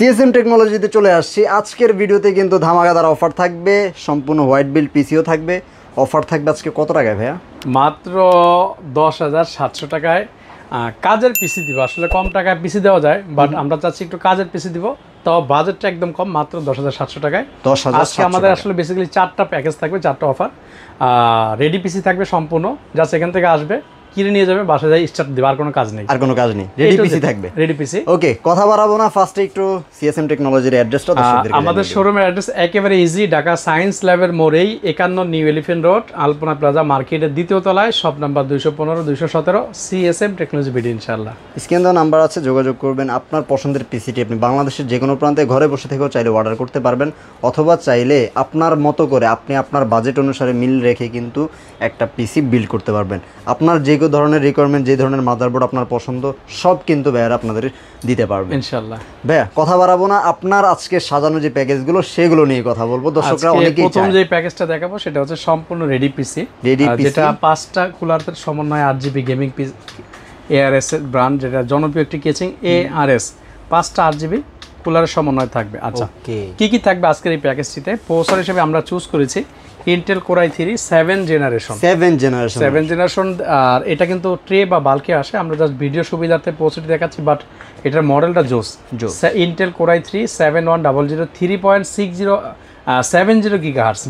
CSM টেকনোলজিতে চলে আসছি। আজকের ভিডিওতে কিন্তু ধামাকাদার অফার থাকবে, সম্পূর্ণ হোয়াইট বিল্ড পিসিও থাকবে। অফার থাকবে আজকে কত টাকায় ভাইয়া? মাত্র 10,700 টাকায় কাজের পিসি দিব। আসলে কম টাকায় পিসি দেওয়া যায়, বাট আমরা চাচ্ছি একটু কাজের পিসি দিব, তো বাজেটটা একদম কম, মাত্র 10,700 টাকায়। 10,700 আজকে আমাদের আসলে বেসিক্যালি 4টা প্যাকেজ থাকবে, 4টা অফার। রেডি পিসি থাকবে সম্পূর্ণ, জাস্ট এখান থেকে আসবে, কিনে নিয়ে যাবে, বাসায় যাই স্টার্ট দিবে, আর কোনো কাজ নেই। আর কোনো কাজ নেই, রেডি পিসি থাকবে। রেডি পিসি। ওকে, কথা বাড়াবো না, ফার্স্টে একটু সিএসএম টেকনোলজির অ্যাড্রেসটা দর্শকদেরকে। আমাদের শোরুমের অ্যাড্রেস একেবারে ইজি, ঢাকা সায়েন্স ল্যাবের মোড়েই 51 new elephant road, Alpana plaza মার্কেটের দ্বিতীয় তলায়, shop number 215 217, CSM technology BD. ইনশাআল্লাহ স্ক্রিনে দেওয়া নাম্বার আছে, যোগাযোগ করবেন। আপনার পছন্দের পিসিটি আপনি বাংলাদেশের যে কোনো প্রান্তে ঘরে বসে থেকেও চাইলে অর্ডার করতে পারবেন, অথবা চাইলে আপনার মতো করে আপনি আপনার বাজেট অনুসারে মিল রেখে কিন্তু একটা পিসি বিল্ড করতে পারবেন। আপনার যে কোনো ধরনের রিকোয়ারমেন্ট, যে ধরনের মাদারবোর্ড আপনার পছন্দ, সব কিন্তু ভাইয়ারা আপনাদের দিতে পারবে ইনশাআল্লাহ। ভাইয়া কথা বাড়াবো না, আপনার আজকে সাজানো যে প্যাকেজগুলো সেগুলো নিয়ে কথা বলবো। দর্শকরা অনেকেই প্রথম যে প্যাকেজটা দেখাবো সেটা হচ্ছে সম্পূর্ণ রেডি পিসি, যেটা 5টা কুলারের সমন্বয়ে 8GB গেমিং পিসি, ARS এর ব্র্যান্ড, যেটা জনপ্রিয় একটি কেচিং। ARS 5টা 8GB কুলারের সমন্বয় থাকবে। আচ্ছা, কি থাকবে আজকের এই প্যাকেজটিতে? প্রসেসর হিসেবে আমরা চুজ করেছি ইন্টেল কোর i3 7 জেনারেশন। আর এটা কিন্তু ট্রে বা বাল্কে আসে, আমরা জাস্ট ভিডিও সুবিধার্থে প্রসেসরটি দেখাচ্ছি, বাট এটার মডেলটা জোস। ইন্টেল কোর i3 7100 3.6070 গিগাহার্টজ,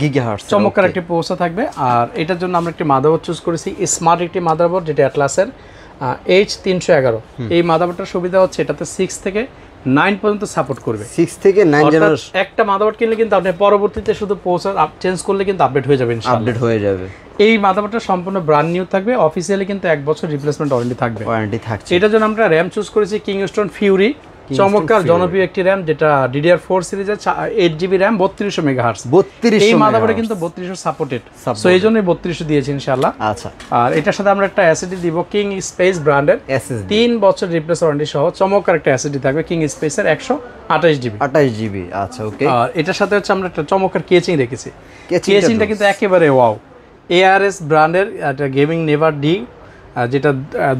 চমৎকার একটি প্রসেসর থাকবে। আর এটার জন্য আমরা একটি মাদারবোর্ড চুজ করেছি, স্মার্ট একটি মাদারবোর্ড, যেটা অ্যাটলাসের H311। এই মাদারবোর্ডটার সুবিধা হচ্ছে এটাতে 6 থেকে 9 পর্যন্ত সাপোর্ট করবে। 6 থেকে 9 জেনারেশন। একটা মাদারবোর্ড কিনলে কিন্তু আপনি পরবর্তীতে শুধু প্রসেসর চেঞ্জ করলে কিন্তু আপডেট হয়ে যাবে ইনশাআল্লাহ। আপডেট হয়ে যাবে। এই মাদারবোর্ডটা সম্পূর্ণ ব্র্যান্ড নিউ থাকবে, অফিসিয়ালি কিন্তু 1 বছর রিপ্লেসমেন্ট ওয়ারেন্টি থাকবে। এটার জন্য আমরা র‍্যাম চুজ করেছি কিংস্টোন ফিউরি, চমৎকার জনপ্রিয় একটি র‍্যাম, যেটা DDR4 সিরিজের 8GB র‍্যাম, 3200 মেগাহার্টজ। এই মাদারবোর্ডে কিন্তু 3200 সাপোর্টেড, সো এই জন্যই 3200 দিয়েছি ইনশাআল্লাহ। আচ্ছা, আর এটার সাথে আমরা একটা এসএসডি দিব, কিং স্পেস ব্র্যান্ডের 3 বছর রিপ্লেস ওয়ারেন্টি সহ চমৎকার একটা এসএসডি থাকবে, কিং স্পেসের 128GB। আচ্ছা, ওকে। আর এটার সাথে হচ্ছে আমরা একটা চমৎকার কেচিং রেখেছি। কেচিংটা কিন্তু একেবারে ওয়াও, ARS ব্র্যান্ডের একটা গেমিং নেভার ডি, যেটা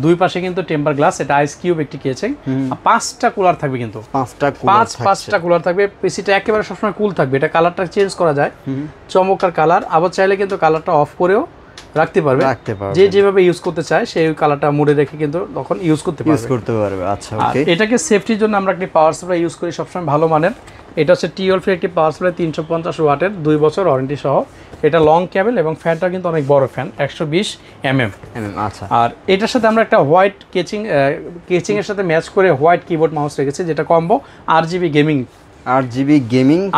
দুই পাশে কিন্তু টেম্পার গ্লাস, এটা আইস কিউব একটি কেচিং। 5টা কুলার থাকবে, কিন্তু 5টা কুলার থাকবে। পিসিটা একেবারে সবসময় কুল থাকবে, এটা কালারটা চেঞ্জ করা যায়, চমৎকার কালার। আবার চাইলে কিন্তু কালারটা অফ করেও রাখতে পারবে, যে যেভাবে ইউজ করতে চায় সেই কালারটা মুড়ে রেখে কিন্তু তখন ইউজ করতে পারবে। আচ্ছা, ওকে। এটাকে সেফটির জন্য আমরা একটি পাওয়ার সাপ্লাই ইউজ করি সবসময় ভালো মানের। এটা হচ্ছে TOL একটি পাওয়ার সাপ্লাই, 350 ওয়াটের, 2 বছর ওয়ারেন্টি সহ। এটা লং কেবল এবং ফ্যানটা কিন্তু অনেক বড় ফ্যান, 120 mm। আচ্ছা, আর এটার সাথে আমরা একটা হোয়াইট কেচিং এর সাথে ম্যাচ করে হোয়াইট কিবোর্ড মাউস রেখেছি, যেটা কম্বো RGB গেমিং।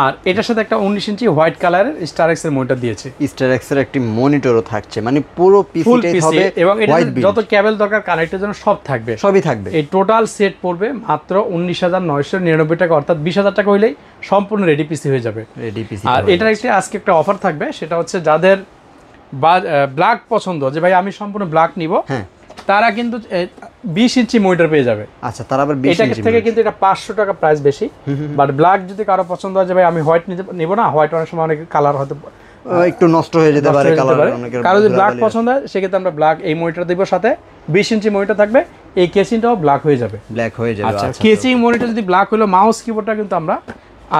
আর এটার সাথে একটা 19 ইঞ্চি হোয়াইট কালারের স্টারএক্স এর মনিটর দিয়েছে। স্টারএক্স এর একটি মনিটরও থাকছে, মানে পুরো পিসিটাই হবে এবং যত কেবল দরকার কানেক্টের জন্য সব থাকবে, সবই থাকবে। এই টোটাল সেট পড়বে মাত্র 19,999 টাকা, অর্থাৎ 20,000 টাকা হইলেই সম্পূর্ণ রেডি পিসি হয়ে যাবে। আর এটার আজকে একটা অফার থাকবে, সেটা হচ্ছে যাদের ব্ল্যাক পছন্দ, যে ভাই আমি সম্পূর্ণ ব্ল্যাক নিব, তারা কিন্তু 20 ইঞ্চি মনিটর পেয়ে যাবে। আচ্ছা, তারা আবার 20 ইঞ্চি থেকে কিন্তু এটা 500 টাকা প্রাইস বেশি, বাট ব্ল্যাক যদি কারো পছন্দ হয় যে ভাই আমি হোয়াইট নিব না, হোয়াইট অনেক সময় অনেক কালার হয়তো একটু নষ্ট হয়ে যেতে পারে, কারো যদি ব্ল্যাক পছন্দ হয় সেক্ষেত্রে আমরা ব্ল্যাক এই মনিটর দেব, সাথে 20 ইঞ্চি মনিটর থাকবে, এই কেচিংটাও ব্ল্যাক হয়ে যাবে। আচ্ছা, কেচিং মনিটর যদি ব্ল্যাক হলো, মাউস কিবোর্ডটা কিন্তু আমরা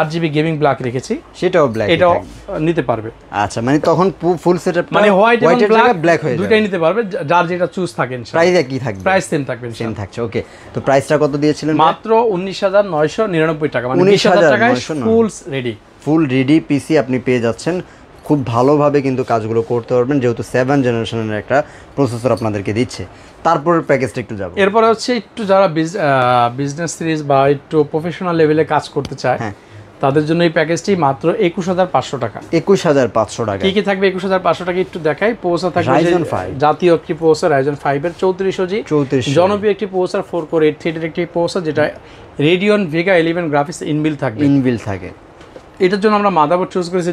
RGB গেমিং ব্ল্যাক রেখেছি, সেটাও ব্ল্যাক, এটাও নিতে পারবে। আচ্ছা, মানে তখন ফুল সেটআপ মানে হোয়াইট এবং ব্ল্যাক হয়ে যাবে, দুটোই নিতে পারবে, যার যেটা চুজ থাকে। প্রাইস কি থাকবে? প্রাইস সেম থাকছে। ওকে, তো প্রাইসটা কত দিয়েছিলেন? মাত্র 19,999 টাকা, মানে 20,000 টাকায় ফুল রেডি পিসি আপনি পেয়ে যাচ্ছেন। খুব ভালোভাবে কিন্তু কাজগুলো করতে পারবেন, যেহেতু 7 জেনারেশনের একটা প্রসেসর আপনাদেরকে দিচ্ছে। তারপরের প্যাকেজটা একটু যাব। এরপরে হচ্ছে একটু যারা বিজনেস সিরিজ বা একটু প্রফেশনাল লেভেলে কাজ করতে চায়, তাদের জন্য এই প্যাকেজটি মাত্র 21,500 টাকা। 21,500 টাকা। কি থাকবে 21,500 টাকা একটু দেখাই। প্রসেসর থাকবে জাতীয় একটি প্রসেসর Ryzen 5 এর 3400G, জনপ্রিয় একটি প্রসেসর 4 কোর 8 থ্রেডের একটি প্রসেসর, যেটা Radeon Vega 11 গ্রাফিক্স ইনবিল্ট থাকে। এটার জন্য আমরা মাদারবোর্ড চুজ করেছি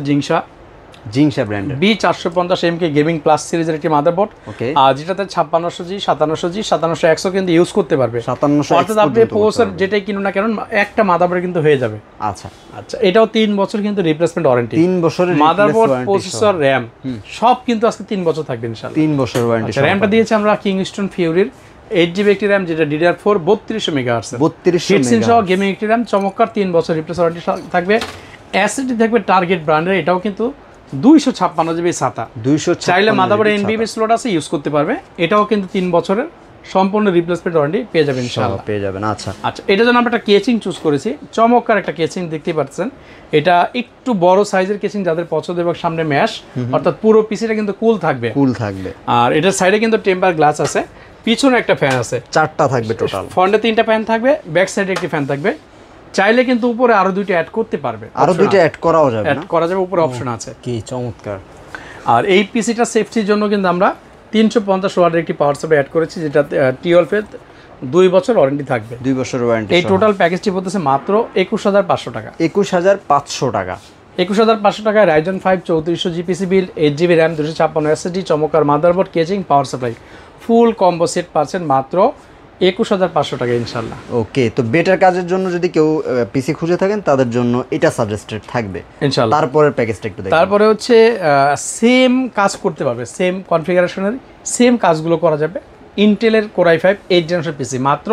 জিংসা ব্র্যান্ডের B450MK গেমিং প্লাস সিরিজের একটি মাদারবোর্ড, আর যেটাতে 5600G 5700 কিন্তু ইউজ করতে পারবে। 5700, অর্থাৎ আপনি প্রসেসর যেটাই কিনুন না কেন একটা মাদারবোর্ড কিন্তু হয়ে যাবে। আচ্ছা, এটাও 3 বছর কিন্তু রিপ্লেসমেন্ট ওয়ারেন্টি, 3 বছরের মাদারবোর্ড, প্রসেসর, র‍্যাম সব কিন্তু আজকে 3 বছর থাকবে ইনশাআল্লাহ। 3 বছর ওয়ারেন্টি। র‍্যামটা দিয়েছি আমরা কিংস্টোন ফিউরির 8GB একটি র্যাম, যেটা DDR4 3200 মেগাহার্টজ, 3200 হিটসিন সহ গেমিং একটি র্যাম, চমৎকার 3 বছর রিপ্লেস ওয়ারেন্টি থাকবে। এসএসডি থাকবে টার্গেট ব্র্যান্ডের, এটাও কিন্তু 256GB SATA, 256 চাইলে মাদারবোর্ডে NVMe স্লট আছে, ইউজ করতে পারবে। এটাও কিন্তু 3 বছরের সম্পূর্ণ রিপ্লেসমেন্ট ওয়ারেন্টি পেয়ে যাবেন ইনশাআল্লাহ, পেয়ে যাবেন। আচ্ছা আচ্ছা, এটার জন্য আমরা একটা কেচিং চুজ করেছি, চমৎকার একটা কেচিং দেখতেই পাচ্ছেন। এটা একটু বড় সাইজের কেচিং, যাদের পছন্দ, এবং সামনে ম্যাশ, অর্থাৎ পুরো পিসিটা কিন্তু কুল থাকবে। আর এটার সাইডে কিন্তু টেম্পার গ্লাস আছে, পিছনে একটা ফ্যান আছে, 4টা থাকবে টোটাল। ফ্রন্টে 3টা ফ্যান থাকবে, ব্যাক সাইডে একটি ফ্যান থাকবে। চাইলে কিন্তু উপরে আরো 2টা অ্যাড করতে পারবে, আরো 2টা অ্যাড করাও যাবে, অ্যাড করা যাবে, উপরে অপশন আছে। কি চমৎকার। আর এই পিসিটা সেফটির জন্য কিন্তু আমরা 350 ওয়াটের একটি পাওয়ার সাপ্লাই অ্যাড করেছি, যেটা 12 এর 2 বছর ওয়ারেন্টি থাকবে, 2 বছর ওয়ারেন্টি। এই টোটাল প্যাকেজটি পড়তেছে মাত্র 21500 টাকা। 21500 টাকা। 21500 টাকায় Ryzen 5 3400 GPC build, 8GB RAM, 256 SSD, চমৎকার motherboard, casing, power supply, full combo set পাচ্ছেন মাত্র 21500 টাকা ইনশাআল্লাহ। ওকে, তো বেটার কাজের জন্য যদি কেউ পিসি খুঁজে থাকেন, তাদের জন্য এটা সাজেস্টেড থাকবে ইনশাআল্লাহ। তারপরের প্যাকেজটা একটু দেখুন। তারপরে হচ্ছে সেম কাজ করতে পারবে, সেম কনফিগারেশনের সেম কাজগুলো করা যাবে। ইন্টেলের Core i5 8th জেনারেশন পিসি মাত্র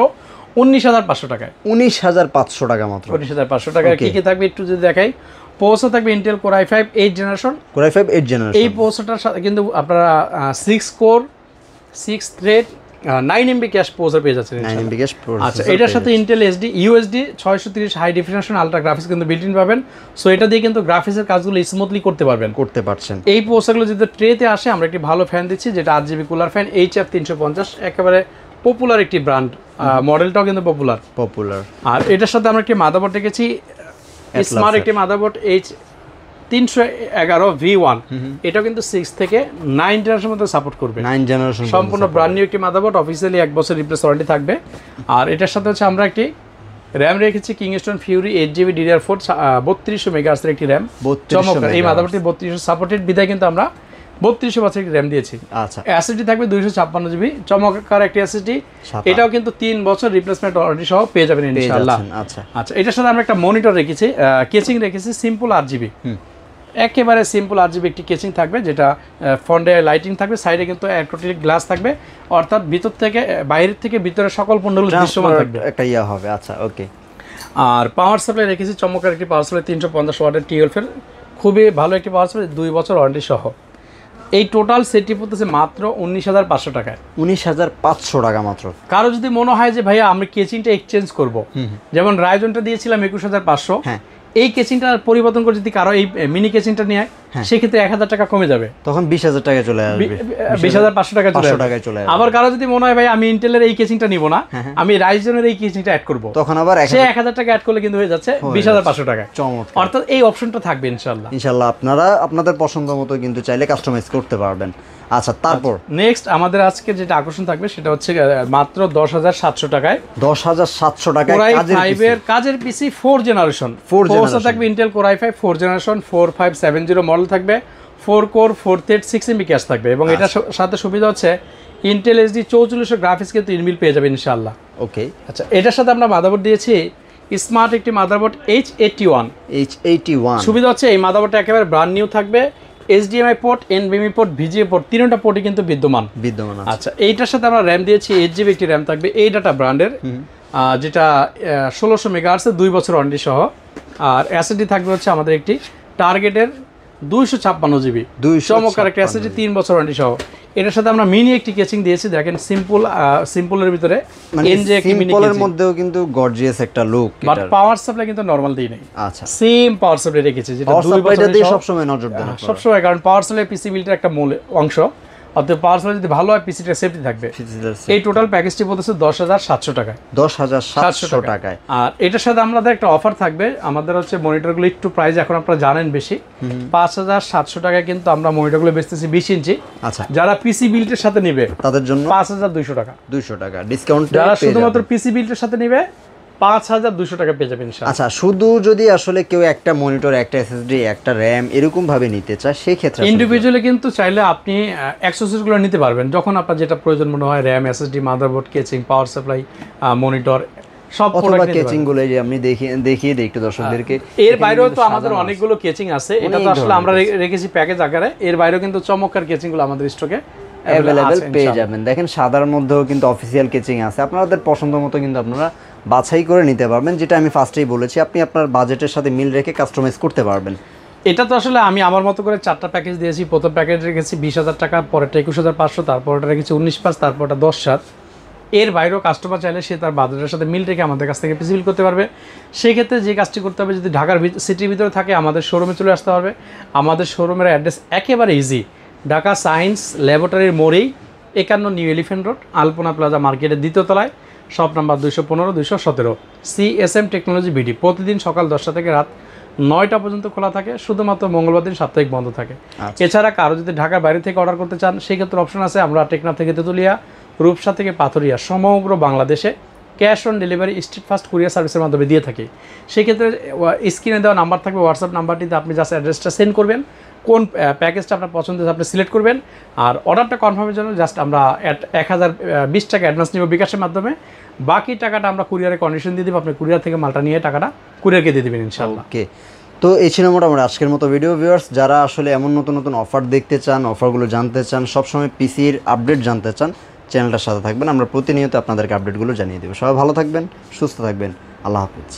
19500 টাকায়। 19500 টাকা মাত্র। 19500 টাকায় কি কি থাকবে একটু যদি দেখাই। প্রসেসর থাকবে Intel Core i5 8th generation. Core i5 8th generation. এই প্রসেসরটার সাথে কিন্তু আপনারা 6 core 6 thread 9 MB cache processor পেয়ে যাচ্ছেন। 9 MB ক্যাশ প্রসেসর। আচ্ছা, এটার সাথে Intel USD 630 high definition ultra graphics কিন্তু বিল্ট ইন পাবেন। সো এটা দিয়ে কিন্তু গ্রাফিক্সের কাজগুলো স্মুথলি করতে পারছেন। এই প্রসেসরগুলো যদি ট্রেতে আসে, আমরা একটি ভালো ফ্যান দিচ্ছি, যেটা 8GB কুলার ফ্যান HF 350, একেবারে পপুলার একটি ব্র্যান্ড, মডেলটাও কিন্তু পপুলার। আর এটার সাথে আমরা একটি মাদারবোর্ড রেখেছি, স্মার্ট একটি মাদারবোর্ড H311 V1, এটাও কিন্তু 6 থেকে 9 জেনারেশন মধ্যে সাপোর্ট করবে। 9 জেনারেশন সম্পূর্ণ ব্র্যান্ড নিউ একটি মাদারবোর্ড, অফিসিয়ালি 1 বছর রিপ্লেস ওয়ারেন্টি থাকবে। আর এটার সাথে হচ্ছে আমরা একটি র্যাম রেখেছি, কিংস্টোন ফিউরি 8GB DDR4 3200 মেগাহার্টজের একটি র্যাম, চমৎকার। এই মাদারবোর্ডটি 3200 সাপোর্টেড বিধায় কিন্তু আমরা 3200 বাসের একটি র্যাম দিয়েছি। আচ্ছা, এসএসডি থাকবে 256GB, চমৎকার একটি এসএসডি, এটাও কিন্তু 3 বছর রিপ্লেসমেন্ট ওয়ারেন্টি সহ পেয়ে যাবেন ইনশাআল্লাহ। আচ্ছা, এটার সাথে আমরা একটা মনিটর রেখেছি, কেচিং রেখেছি, সিম্পল RGB, একেবারে সিম্পল RGB একটি কেচিং থাকবে, যেটা ফ্রন্টে লাইটিং থাকবে, সাইডে কিন্তু অ্যাক্রিলিক গ্লাস থাকবে, অর্থাৎ ভিতর থেকে বাইরের থেকে ভিতরে সকল পণ্যগুলো দৃশ্যমান থাকবে, একটা ইয়া হবে। আচ্ছা, ওকে। আর পাওয়ার সাপ্লাই রেখেছি চমৎকার একটি পাওয়ার সাপ্লাই 350 ওয়াটের 12 এর, খুবই ভালো একটি পাওয়ার সাপ্লাই, 2 বছর ওয়ারেন্টি সহ। এই টোটাল সেটটি পড়তেছে মাত্র 19500 টাকায়। 19500 টাকা মাত্র। কারো যদি মনে হয় যে ভাইয়া আমরা কেচিংটা এক্সচেঞ্জ করব, যেমন রাইজনটা দিয়েছিলাম 21500, হ্যাঁ, এই কেচিংটা পরিবর্তন করে যদি কারো এই মিনি কেচিংটা নিয়ে, সেক্ষেত্রে 1000 টাকা কমে যাবে, তখন 20000 টাকা চলে আসবে, 20500 টাকা চলে আসবে। আবার কারো যদি মনে হয় ভাই আমি ইন্টেলের এই কেচিংটা নিব না, আমি রাইজনের এই কেচিংটা অ্যাড করব, তখন আবার 1000 টাকা অ্যাড করলে কিন্তু হয়ে যাচ্ছে 20500 টাকা। চমৎকার। অর্থাৎ এই অপশনটা থাকবে ইনশাআল্লাহ। আপনারা আপনাদের পছন্দ মতো কিন্তু চাইলে কাস্টমাইজ করতে পারবেন। আচ্ছা, তারপর নেক্সট আমাদের আজকে যেটা আকর্ষণ থাকবে সেটা হচ্ছে মাত্র 10700 টাকায়। 10700 টাকায় কাজের পিসি 4 জেনারেশন, প্রসেসর থাকবে Intel Core i5 4 generation 4570 model থাকবে, 4 কোর 4 থ্রেড 6 MB ক্যাশ থাকবে, এবং এটার সাথে সুবিধা হচ্ছে ইন্টেল HD 4400 গ্রাফিক্স কিন্তু ইনবিল্ট পেয়ে যাবে ইনশাআল্লাহ। ওকে, আচ্ছা, এটার সাথে আমরা মাদারবোর্ড দিয়েছি স্মার্ট একটি মাদারবোর্ড H81। সুবিধা হচ্ছে এই মাদারবোর্ডটা একেবারে ব্র্যান্ড নিউ থাকবে, HDMI port, NVMe port, VGA port, তিনটা পোর্টই কিন্তু বিদ্যমান। আচ্ছা, এইটার সাথে আমরা র্যাম দিয়েছি 8GB একটি র্যাম থাকবে, এই ডাটা ব্র্যান্ডের, যেটা 1600 মেগাহার্টজের 2 বছর ওয়ারেন্টি সহ। আর এসএসডি থাকবে হচ্ছে আমাদের একটি টার্গেটের 256GB, চমৎকার একটা এসএসডি 3 বছর ওয়ারেন্টি সহ। এটার সাথে আমরা মিনি একটি কেচিং দিয়েছি, দেখেন সিম্পলের ভিতরে এনজে একটি মিনি কেচিং, মধ্যেও কিন্তু গর্জিয়াস একটা লুক, বাট পাওয়ার সাপ্লাই কিন্তু নরমাল দেই নাই। আচ্ছা, সেম পাওয়ার সাপ্লাই রেখেছি, যেটা 2 বছর সব সময় নজর দেন সবসময়, কারণ পাওয়ার সাপ্লাই পিসি বিল্ডের একটা মূল অংশ, অর্থাৎ পাওয়ার সাপ্লাই যদি ভালো হয় পিসিটা সেফটি থাকবে। এই টোটাল প্যাকেজটি পড়তেছে 10700 টাকায়। 10700 টাকায়। আর এটার সাথে আমাদের একটা অফার থাকবে, আমাদের হচ্ছে মনিটরগুলো একটু প্রাইস এখন আপনারা জানেন বেশি, 5700 টাকায় কিন্তু আমরা মনিটরগুলো বেচতেছি 20 ইঞ্চি। আচ্ছা, যারা পিসি বিল্ডের সাথে নেবে তাদের জন্য 5200 টাকা, 200 টাকা ডিসকাউন্ট। যারা শুধুমাত্র পিসি বিল্ডের সাথে নেবে 5200 টাকা পেয়ে যাবেন ইনশাআল্লাহ। আচ্ছা, শুধু যদি আসলে কেউ একটা মনিটর, একটা এসএসডি, একটা র্যাম এরকম ভাবে নিতে চায়, সেই ক্ষেত্রে ইন্ডিভিজুয়ালি কিন্তু চাইলে আপনি অ্যাক্সেসরিজগুলো নিতে পারবেন, যখন আপনার যেটা প্রয়োজন মনে হয়, RAM, SSD, motherboard, casing, power supply, monitor, সব প্রোডাক্ট কেচিং গুলো যে আপনি দেখিয়ে দেই একটু দর্শকদেরকে। এর বাইরেও তো আমাদের অনেকগুলো কেচিং আছে, এটা তো আসলে আমরা রেখেছি প্যাকেজ আকারে, এর বাইরেও কিন্তু চমৎকার কেচিং গুলো আমাদের স্টকে অ্যাভেলেবেল পেয়ে যাবেন। দেখেন সাদার মধ্যেও কিন্তু অফিসিয়াল কেচিং আছে, আপনাদের পছন্দ মতো কিন্তু আপনারা বাছাই করে নিতে পারবেন। যেটা আমি ফার্স্টেই বলেছি, আপনি আপনার বাজেটের সাথে মিল রেখে কাস্টমাইজ করতে পারবেন। এটা তো আসলে আমি আমার মতো করে 4টা প্যাকেজ দিয়েছি। প্রথম প্যাকেজ রেখেছি 20,000 টাকা, পরেরটা 21,500, তারপরটা রেখেছি 19,500, তারপরটা 10,000। এর বাইরেও কাস্টমার চাইলে সে তার বাজেটের সাথে মিল রেখে আমাদের কাছ থেকে পিসি বিল করতে পারবে। সেই ক্ষেত্রে যে কাজটি করতে হবে, যদি ঢাকার সিটির ভিতরে থাকে আমাদের শোরুমে চলে আসতে হবে। আমাদের শোরুমের অ্যাড্রেস একেবারে ইজি, ঢাকা সায়েন্স ল্যাবরেটরির মোড়েই 51 new elephant road, Alpana plaza মার্কেটের 2য় তলায়, shop number 215 217, CSM technology BD. প্রতিদিন সকাল 10টা থেকে রাত 9টা পর্যন্ত খোলা থাকে, শুধুমাত্র মঙ্গলবার দিন সাপ্তাহিক বন্ধ থাকে। এছাড়া কারো যদি ঢাকার বাইরে থেকে অর্ডার করতে চান, সেই ক্ষেত্রে অপশন আছে। আমরা টেকনাফ থেকে তেঁতুলিয়া, রূপসা থেকে পাথরিয়া, সমগ্র বাংলাদেশে cash on delivery street fast courier সার্ভিসের মাধ্যমে দিয়ে থাকি। সেক্ষেত্রে স্ক্রিনে দেওয়া নাম্বার থাকবে, হোয়াটসঅ্যাপ নাম্বারটিতে আপনি জাস্ট অ্যাড্রেসটা সেন্ড করবেন, কোন প্যাকেজটা আপনার পছন্দ আপনি সিলেক্ট করবেন, আর অর্ডারটা কনফার্মের জন্য জাস্ট আমরা 1020 টাকা অ্যাডভান্স নিব বিকাশের মাধ্যমে। বাকি টাকাটা আমরা কুরিয়ারে কন্ডিশন দিয়ে দেবো, আপনি কুরিয়ার থেকে মালটা নিয়ে টাকাটা কুরিয়ারকে দিয়ে দেবেন ইনশাআল্লাহ। ওকে, তো এই ছিল মোটামুটি আজকের মতো ভিডিও। ভিউয়ার্স, যারা আসলে এমন নতুন নতুন অফার দেখতে চান, অফারগুলো জানতে চান, সবসময় পিসির আপডেট জানতে চান, চ্যানেলটার সাথে থাকবেন। আমরা প্রতিনিয়ত আপনাদেরকে আপডেটগুলো জানিয়ে দেবো। সবাই ভালো থাকবেন, সুস্থ থাকবেন, আল্লাহ হাফিজ।